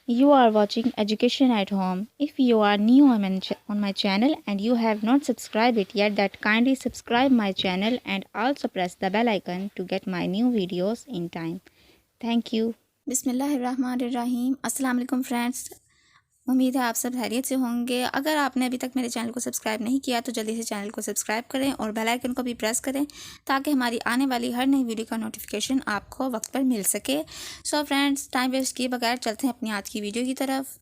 You are watching Education at Home. If you are new on my channel and you have not subscribed it yet, that kindly subscribe my channel and also press the bell icon to get my new videos in time. Thank you. बिस्मिल्लाहिर्रहमानिर्रहीम। अस्सलाम वालेकुम friends, उम्मीद है आप सब खैरियत से होंगे। अगर आपने अभी तक मेरे चैनल को सब्सक्राइब नहीं किया तो जल्दी से चैनल को सब्सक्राइब करें और बेल आइकन को भी प्रेस करें ताकि हमारी आने वाली हर नई वीडियो का नोटिफिकेशन आपको वक्त पर मिल सके। सो फ्रेंड्स, टाइम वेस्ट किए बगैर चलते हैं अपनी आज की वीडियो की तरफ।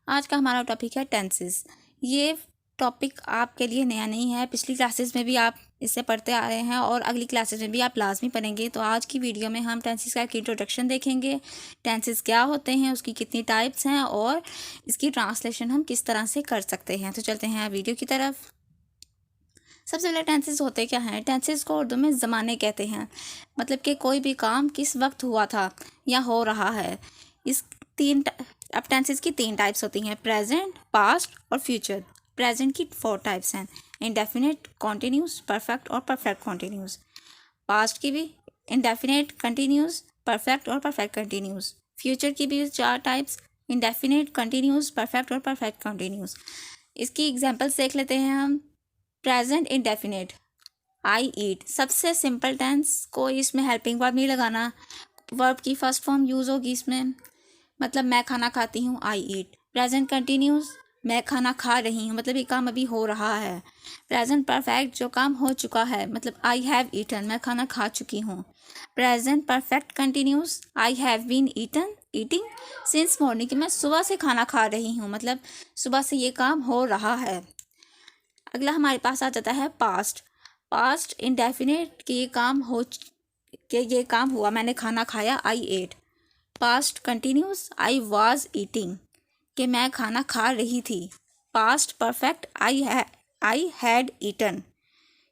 आज का हमारा टॉपिक है टेंसेस। ये टॉपिक आपके लिए नया नहीं है, पिछली क्लासेस में भी आप इससे पढ़ते आ रहे हैं और अगली क्लासेस में भी आप लाजमी पढ़ेंगे। तो आज की वीडियो में हम टेंसेस का एक इंट्रोडक्शन देखेंगे। टेंसेस क्या होते हैं, उसकी कितनी टाइप्स हैं और इसकी ट्रांसलेशन हम किस तरह से कर सकते हैं। तो चलते हैं वीडियो की तरफ। सबसे पहले टेंसेस होते क्या हैं? टेंसेस को उर्दू में ज़माने कहते हैं, मतलब कि कोई भी काम किस वक्त हुआ था या हो रहा है। इस तीन अब टेंसेस की तीन टाइप्स होती हैं, प्रेजेंट, पास्ट और फ्यूचर। प्रेजेंट की 4 टाइप्स हैं, इंडेफिनेट, कॉन्टिन्यूस, परफेक्ट और परफेक्ट कॉन्टिन्यूस। पास्ट की भी इंडेफिनेट, कंटिन्यूस, परफेक्ट और परफेक्ट कंटिन्यूस। फ्यूचर की भी 4 टाइप्स, इंडेफिनेट, कंटिन्यूस, परफेक्ट और परफेक्ट कंटिन्यूस। इसकी एग्जांपल्स देख लेते हैं हम। प्रेजेंट इंडेफिनेट, आई ईट। सबसे सिंपल टेंस, कोई इसमें हेल्पिंग वर्ब नहीं लगाना, वर्ब की फर्स्ट फॉर्म यूज़ होगी इसमें, मतलब मैं खाना खाती हूँ, आई ईट। प्रेजेंट कंटिन्यूस, मैं खाना खा रही हूँ, मतलब ये काम अभी हो रहा है। प्रेजेंट परफेक्ट, जो काम हो चुका है, मतलब आई हैव ईटन, मैं खाना खा चुकी हूँ। Present perfect continuous, I have been eating since morning, कि मैं सुबह से खाना खा रही हूँ, मतलब सुबह से ये काम हो रहा है। अगला हमारे पास आ जाता है पास्ट। पास्ट इंडेफिनेट, कि ये काम हुआ, मैंने खाना खाया, I ate. Past continuous, I was eating, कि मैं खाना खा रही थी। Past perfect, I had eaten,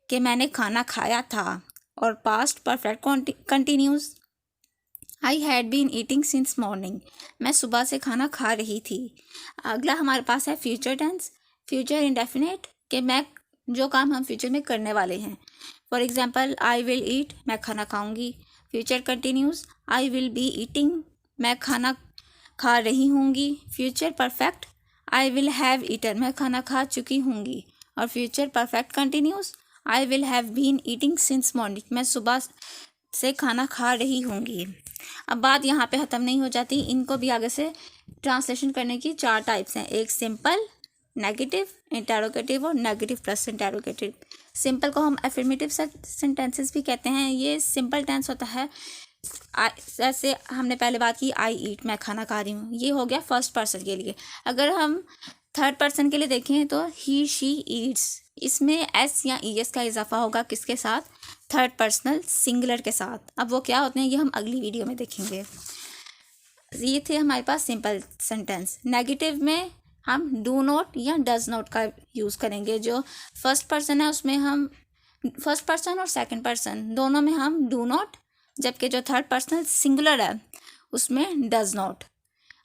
कि मैंने खाना खाया था। और past perfect continuous, I had been eating since morning, मैं सुबह से खाना खा रही थी। अगला हमारे पास है फ्यूचर टेंस। फ्यूचर इंडेफिनेट, कि मैं जो काम हम फ्यूचर में करने वाले हैं। For example, I will eat, मैं खाना खाऊंगी। Future continuous, I will be eating, मैं खाना खा रही होंगी। Future perfect, I will have eaten, मैं खाना खा चुकी होंगी। और future perfect continuous, I will have been eating since morning, मैं सुबह से खाना खा रही होंगी। अब बात यहाँ पे ख़त्म नहीं हो जाती, इनको भी आगे से ट्रांसलेशन करने की 4 टाइप्स हैं। एक सिंपल, नेगेटिव, इंटेरोगेटिव और नेगेटिव प्लस इंटेरोगेटिव। सिंपल को हम एफर्मेटिव सेंटेंसेस भी कहते हैं। ये सिंपल टेंस होता है, जैसे हमने पहले बात की, आई ईट, मैं खाना खा रही हूँ, ये हो गया फर्स्ट पर्सन के लिए। अगर हम थर्ड पर्सन के लिए देखें तो ही, शी ईट्स, इसमें एस या ई एस का इजाफा होगा, किसके साथ? थर्ड पर्सनल सिंगुलर के साथ। अब वो क्या होते हैं ये हम अगली वीडियो में देखेंगे। ये थे हमारे पास सिंपल सेंटेंस। नेगेटिव में हम डू नॉट या डज नॉट का यूज़ करेंगे। जो फर्स्ट पर्सन है उसमें हम फर्स्ट पर्सन और सेकंड पर्सन दोनों में हम डू नॉट, जबकि जो थर्ड पर्सनल सिंगुलर है उसमें does not.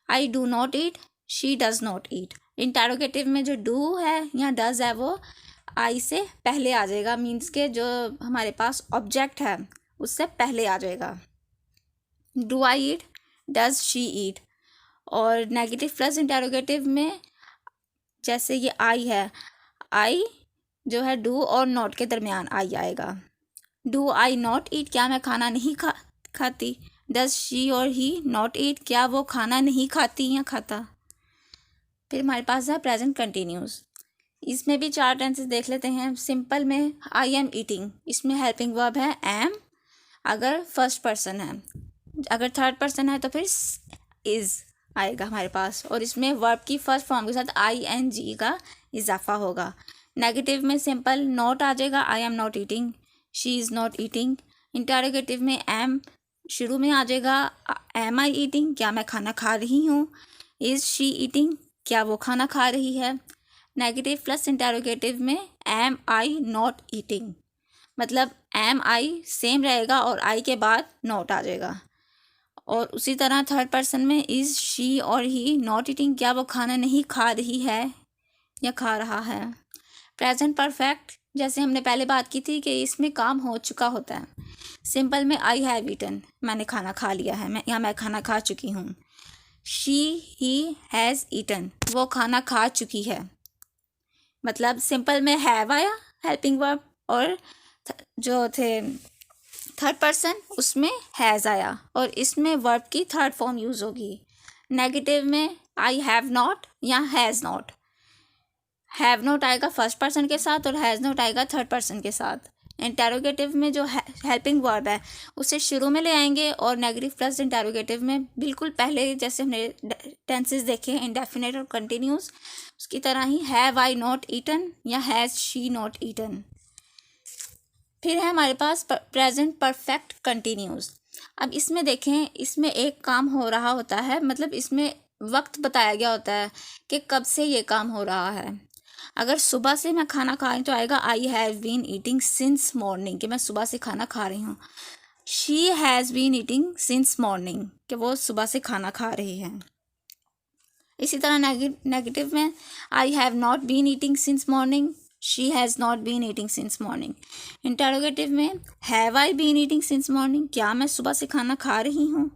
I do not eat, she does not eat. Interrogative में जो डू है या डज है वो आई से पहले आ जाएगा, मीन्स के जो हमारे पास ऑब्जेक्ट है उससे पहले आ जाएगा। Do I eat, does she eat. और नेगेटिव प्लस इंटेरोगेटिव में जैसे ये आई है, आई जो है डू और नॉट के दरमियान आई आएगा। डू आई नॉट ईट, क्या मैं खाना नहीं खाती। डज शी और ही नॉट ईट, क्या वो खाना नहीं खाती या खाता। फिर हमारे पास है प्रेजेंट कंटिन्यूस। इसमें भी 4 टेंसेस देख लेते हैं। सिंपल में आई एम ईटिंग, इसमें हेल्पिंग वर्ब है एम अगर फर्स्ट पर्सन है, अगर थर्ड पर्सन है तो फिर इज़ आएगा हमारे पास, और इसमें वर्ब की फर्स्ट फॉर्म के साथ आई एन जी का इजाफा होगा। नेगेटिव में सिंपल नॉट आ जाएगा, I am not eating, she is not eating. Interrogative में एम शुरू में आ जाएगा, एम आई ईटिंग, क्या मैं खाना खा रही हूँ। इज़ शी ईटिंग, क्या वो खाना खा रही है। नेगेटिव प्लस इंटेरोगेटिव में एम आई नॉट ईटिंग, मतलब एम आई सेम रहेगा और आई के बाद नॉट आ जाएगा। और उसी तरह थर्ड पर्सन में इज़ शी और ही नॉट ईटिंग, क्या वो खाना नहीं खा रही है या खा रहा है। प्रेजेंट परफेक्ट, जैसे हमने पहले बात की थी कि इसमें काम हो चुका होता है। सिंपल में आई हैव ईटन, मैंने खाना खा लिया है, मैं खाना खा चुकी हूँ। ही हैज़ ईटन, वो खाना खा चुकी है। मतलब सिंपल में हैव आया हेल्पिंग वर्ब, और जो थे थर्ड पर्सन उसमें हैज़ आया, और इसमें वर्ब की थर्ड फॉर्म यूज़ होगी। नेगेटिव में आई हैव नॉट या हैज़ नॉट। हैव नॉट आएगा फर्स्ट पर्सन के साथ और हैज़ नॉट आएगा थर्ड पर्सन के साथ। इंटेरोगेटिव में जो हेल्पिंग वर्ब है उसे शुरू में ले आएंगे, और नेगेटिव प्लस इंटेरोगेटिव में बिल्कुल पहले जैसे हमने टेंसेस देखे इंडेफिनिट और कंटिन्यूस, उसकी तरह ही have I not eaten or has she not eaten. फिर है हमारे पास प्रेजेंट परफेक्ट कंटिन्यूस। अब इसमें देखें, इसमें एक काम हो रहा होता है, मतलब इसमें वक्त बताया गया होता है कि कब से ये काम हो रहा है। अगर सुबह से मैं खाना खा रही तो आएगा I have been eating since morning, कि मैं सुबह से खाना खा रही हूँ। She has been eating since morning, कि वो सुबह से खाना खा रही है। इसी तरह नेगेटिव में I have not been eating since morning, she has not been eating since morning. Interrogative में have I been eating since morning, क्या मैं सुबह से खाना खा रही हूँ।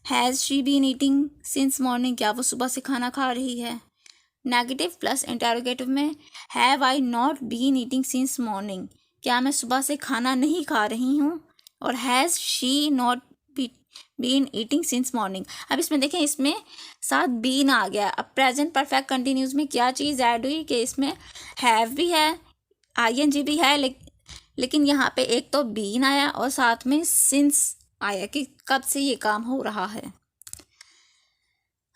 Has she been eating since morning, क्या वो सुबह से खाना खा रही है। नेगेटिव प्लस इंटरोगेटिव में have I not been eating since morning, क्या मैं सुबह से खाना नहीं खा रही हूँ। और has she not been eating since morning. अब इसमें देखें, इसमें साथ बीन आ गया। अब प्रेजेंट परफेक्ट कंटिन्यूस में क्या चीज़ ऐड हुई कि इसमें हैव भी है, आईएनजी भी है, लेकिन यहाँ पे एक तो बीन आया और साथ में सिंस आया कि कब से ये काम हो रहा है।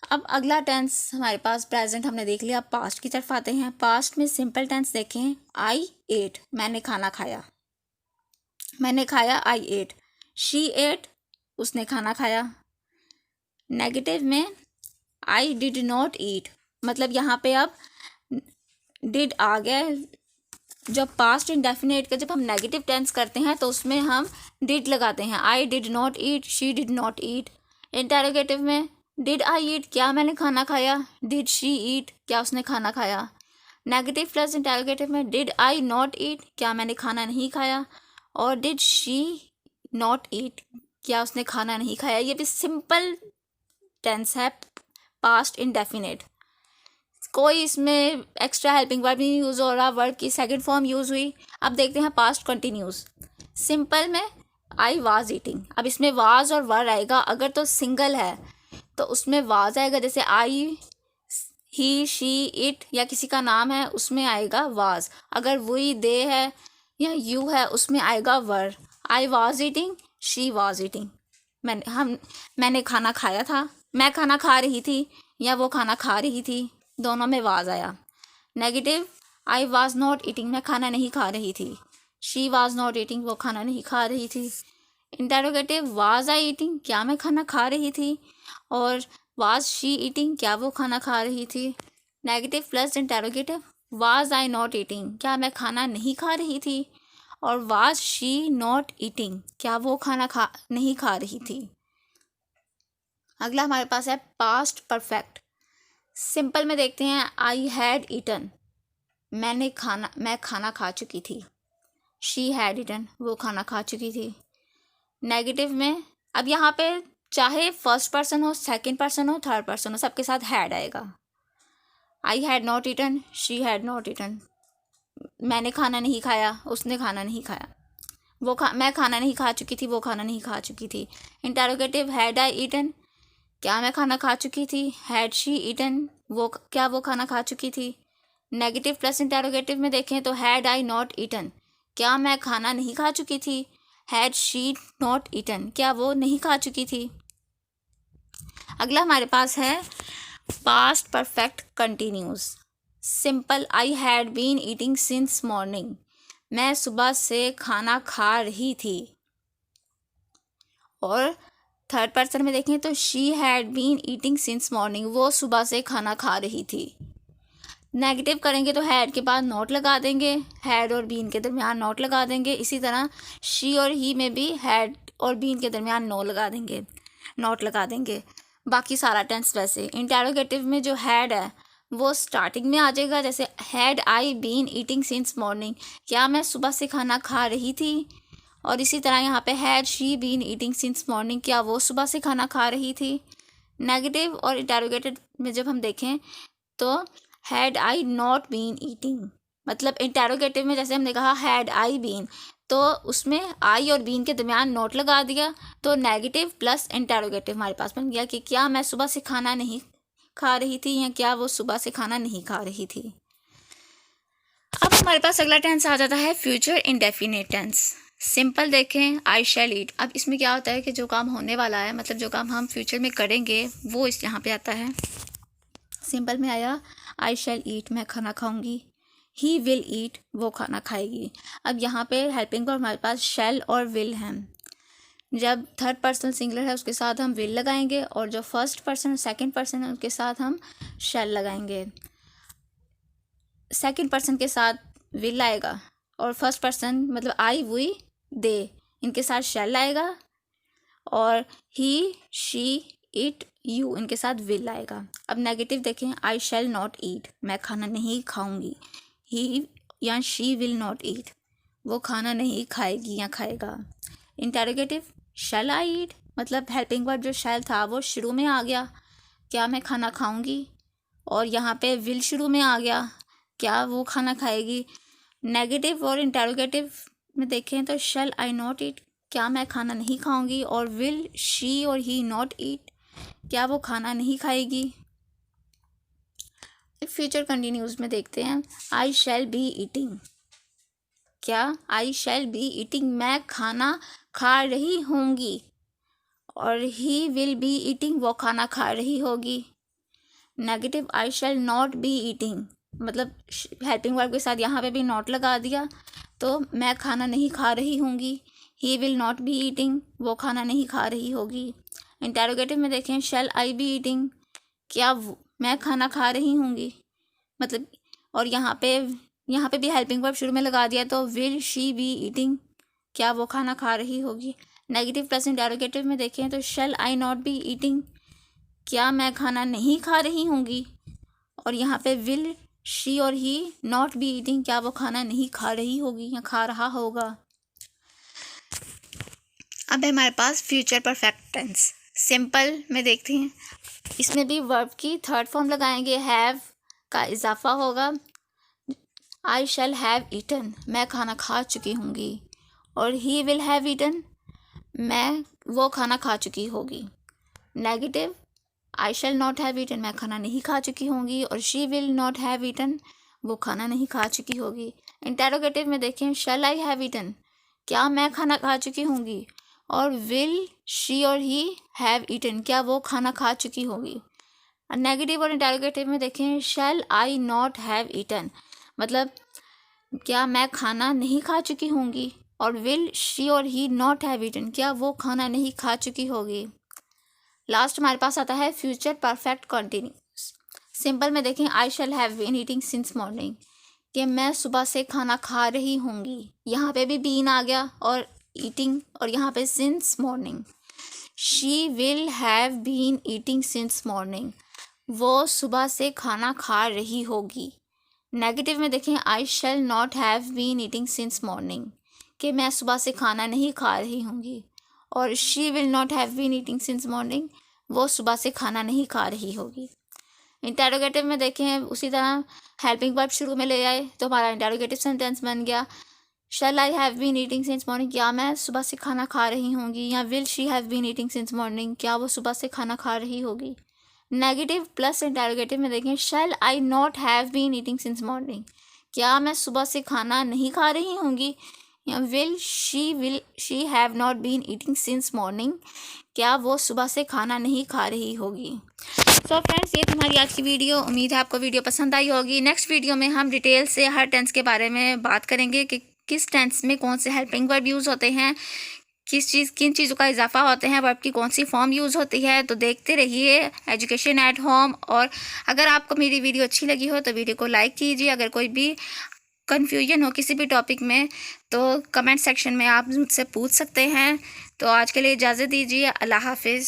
अब अगला टेंस हमारे पास प्रेजेंट हमने देख लिया, पास्ट की तरफ आते हैं। पास्ट में सिंपल टेंस देखें, आई एट, मैंने खाना खाया, मैंने खाया आई एट। शी एट, उसने खाना खाया। नेगेटिव में आई डिड नॉट ईट, मतलब यहाँ पे अब डिड आ गया। जब पास्ट इंडेफिनिट का जब हम नेगेटिव टेंस करते हैं तो उसमें हम डिड लगाते हैं। I did not eat, she did not eat. Interrogative में डिड आई ईट, क्या मैंने खाना खाया। डिड शी ईट, क्या उसने खाना खाया। नेगेटिव प्लस इंटेरोगेटिव में डिड आई नॉट ईट, क्या मैंने खाना नहीं खाया। और डिड शी नॉट ईट, क्या उसने खाना नहीं खाया। ये भी सिंपल टेंस है, पास्ट इंडेफिनिट। कोई इसमें एक्स्ट्रा हेल्पिंग वर्ब नहीं यूज़ हो रहा, वर्ब की सेकंड फॉर्म यूज़ हुई। अब देखते हैं पास्ट कंटिन्यूस। सिंपल में आई वाज ईटिंग, अब इसमें वाज और वर आएगा। अगर तो सिंगल है तो उसमें वाज आएगा, जैसे आई, ही, शी, इट या किसी का नाम है उसमें आएगा वाज। अगर वही, दे है या यू है उसमें आएगा were. I was eating, she was eating. मैंने खाना खाया था, मैं खाना खा रही थी या वो खाना खा रही थी, दोनों में वाज आया। Negative I was not eating, मैं खाना नहीं खा रही थी। शी वाज नॉट ईटिंग, वो खाना नहीं खा रही थी। इंटेरोगेटिव वाज आई ईटिंग, क्या मैं खाना खा रही थी। और वाज शी ईटिंग, क्या वो खाना खा रही थी। Negative plus interrogative was I not eating, क्या मैं खाना नहीं खा रही थी। और वाज शी नॉट ईटिंग, क्या वो खाना नहीं खा रही थी। अगला हमारे पास है पास्ट परफेक्ट। सिंपल में देखते हैं, आई हैड ईटन, मैं खाना खा चुकी थी। शी हैड ईटन, वो खाना खा चुकी थी। नेगेटिव में अब यहाँ पे चाहे फर्स्ट पर्सन हो, सेकंड पर्सन हो, थर्ड पर्सन हो, सबके साथ हैड आएगा। I had not eaten, she had not eaten, मैंने खाना नहीं खाया, उसने खाना नहीं खाया। मैं खाना नहीं खा चुकी थी, वो खाना नहीं खा चुकी थी। इंटेरोगेटिव हैड आई ईटन, क्या मैं खाना खा चुकी थी। हैड शी ईटन, क्या वो खाना खा चुकी थी। नेगेटिव प्लस इंटेरोगेटिव में देखें तो हैड आई नॉट ईटन, क्या मैं खाना नहीं खा चुकी थी। हैड शी नॉट ईटन, क्या वो नहीं खा चुकी थी। अगला हमारे पास है past perfect continuous. Simple, I had been eating since morning, मैं सुबह से खाना खा रही थी। और थर्ड पर्सन में देखें तो she had been eating since morning, वो सुबह से खाना खा रही थी। नेगेटिव करेंगे तो हैड के बाद नॉट लगा देंगे, हैड और बीन के दरमियान नॉट लगा देंगे। इसी तरह शी और ही में भी हैड और बीन के दरमियान नॉट लगा देंगे। बाकी सारा टेंस वैसे। इंटेरोगेटिव में जो हैड है वो स्टार्टिंग में आ जाएगा, जैसे had I been eating since morning, क्या मैं सुबह से खाना खा रही थी। और इसी तरह यहाँ पे had she been eating since morning, क्या वो सुबह से खाना खा रही थी। नेगेटिव और इंटेरोगेटिव में जब हम देखें तो had I not been eating, मतलब इंटेरोगेटिव में जैसे हमने कहा हैड आई बीन, तो उसमें आई और बीन के दरमियान नोट लगा दिया, तो नेगेटिव प्लस इंटेरोगेटिव हमारे पास बन गया कि क्या मैं सुबह से खाना नहीं खा रही थी या क्या वो सुबह से खाना नहीं खा रही थी। अब हमारे पास अगला टेंस आ जाता है फ्यूचर इंडेफिनिट टेंस। सिंपल देखें, आई शैल ईट। अब इसमें क्या होता है कि जो काम होने वाला है, मतलब जो काम हम फ्यूचर में करेंगे वो इस यहाँ पे आता है। सिंपल में आया आई शैल ईट, मैं खाना खाऊंगी। ही विल ईट, वो खाना खाएगी। अब यहाँ पे हेल्पिंग वर्ब हमारे पास शैल और विल हैं। जब थर्ड पर्सन सिंगुलर है उसके साथ हम विल लगाएंगे और जो फर्स्ट पर्सन सेकंड पर्सन है उनके साथ हम शैल लगाएंगे। सेकंड पर्सन के साथ विल आएगा और फर्स्ट पर्सन मतलब आई वी दे इनके साथ शैल आएगा, और ही शी इट यू इनके साथ विल आएगा। अब नेगेटिव देखें, आई शैल नॉट ईट, मैं खाना नहीं खाऊंगी। ही या शी विल नॉट ईट, वो खाना नहीं खाएगी या खाएगा। इंटेरोगेटिव, शैल आई ईट, मतलब हेल्पिंग वर्ब जो शैल था वो शुरू में आ गया, क्या मैं खाना खाऊंगी, और यहाँ पे विल शुरू में आ गया, क्या वो खाना खाएगी। नेगेटिव और इंटेरोगेटिव में देखें तो शैल आई नॉट ईट, क्या मैं खाना नहीं खाऊंगी, और विल शी और ही नॉट ईट, क्या वो खाना नहीं खाएगी। फ्यूचर कंटिन्यूज में देखते हैं, आई शैल बी ईटिंग, क्या आई शैल बी ईटिंग, मैं खाना खा रही होंगी, और ही विल बी ईटिंग, वो खाना खा रही होगी। Negative, I shall not be eating, मतलब हेल्पिंग वर्ब के साथ यहाँ पे भी नॉट लगा दिया, तो मैं खाना नहीं खा रही होंगी। He will not be eating, वो खाना नहीं खा रही होगी। इंटेरोगेटिव में देखें, शैल आई बी ईटिंग, क्या मैं खाना खा रही होंगी, मतलब, और यहाँ पे भी हेल्पिंग वर्ब शुरू में लगा दिया, तो विल शी बी ईटिंग, क्या वो खाना खा रही होगी। नेगेटिव प्लस इंटेरोगेटिव में देखें तो शैल आई नॉट बी ईटिंग, क्या मैं खाना नहीं खा रही होंगी, और यहाँ पे विल शी और ही नॉट बी ईटिंग, क्या वो खाना नहीं खा रही होगी या खा रहा होगा। अब है हमारे पास फ्यूचर परफेक्ट टेंस। सिंपल में देखते हैं, इसमें भी वर्ब की थर्ड फॉर्म लगाएंगे, हैव का इजाफा होगा। आई शैल हैव ईटन, मैं खाना खा चुकी होंगी, और ही विल हैव ईटन, वो खाना खा चुकी होगी। Negative, I shall not have eaten, मैं खाना नहीं खा चुकी होंगी, और she will not have eaten, वो खाना नहीं खा चुकी होगी। इंटेरोगेटिव में देखें, शैल आई हैव ईटन, क्या मैं खाना खा चुकी होंगी, और विल शी और ही हैव ईटन, क्या वो खाना खा चुकी होगी। नेगेटिव और इंटेरोगेटिव में देखें, shall I not have eaten, मतलब क्या मैं खाना नहीं खा चुकी होंगी, और विल शी और ही नॉट हैव ईटन, क्या वो खाना नहीं खा चुकी होगी। लास्ट हमारे पास आता है फ्यूचर परफेक्ट कंटिन्यूस। सिंपल में देखें, I shall have been eating since morning, कि मैं सुबह से खाना खा रही होंगी। यहाँ पे भी बीन आ गया और ईटिंग, और यहाँ पे since morning. She will have been eating since morning, वो सुबह से खाना खा रही होगी। नेगेटिव में देखें, I shall not have been eating since morning, कि मैं सुबह से खाना नहीं खा रही होंगी, और she will not have been eating since morning, वो सुबह से खाना नहीं खा रही होगी। इंटेरोगेटिव में देखें, उसी तरह हेल्पिंग वर्ब शुरू में ले आए तो हमारा इंटेरोगेटिव सेंटेंस बन गया, shall I have been eating since morning, क्या मैं सुबह से खाना खा रही होंगी, या will she have been eating since morning, क्या वो सुबह से खाना खा रही होगी। नेगेटिव प्लस इंटेरोगेटिव में देखें, shall I not have been eating since morning, क्या मैं सुबह से खाना नहीं खा रही होंगी, या will she have not been eating since morning, क्या वो सुबह से खाना नहीं खा रही होगी। सो फ्रेंड्स, ये तुम्हारी आज की वीडियो। उम्मीद है आपको वीडियो पसंद आई होगी। नेक्स्ट वीडियो में हम डिटेल से हर टेंस के बारे में बात करेंगे कि किस टेंस में कौन से हेल्पिंग वर्ब यूज़ होते हैं, किन चीज़ों का इजाफा होते हैं, वर्ब की कौन सी फॉर्म यूज़ होती है। तो देखते रहिए एजुकेशन एट होम। और अगर आपको मेरी वीडियो अच्छी लगी हो तो वीडियो को लाइक कीजिए। अगर कोई भी कन्फ्यूजन हो किसी भी टॉपिक में तो कमेंट सेक्शन में आप मुझसे पूछ सकते हैं। तो आज के लिए इजाज़त दीजिए। अल्लाह हाफिज़।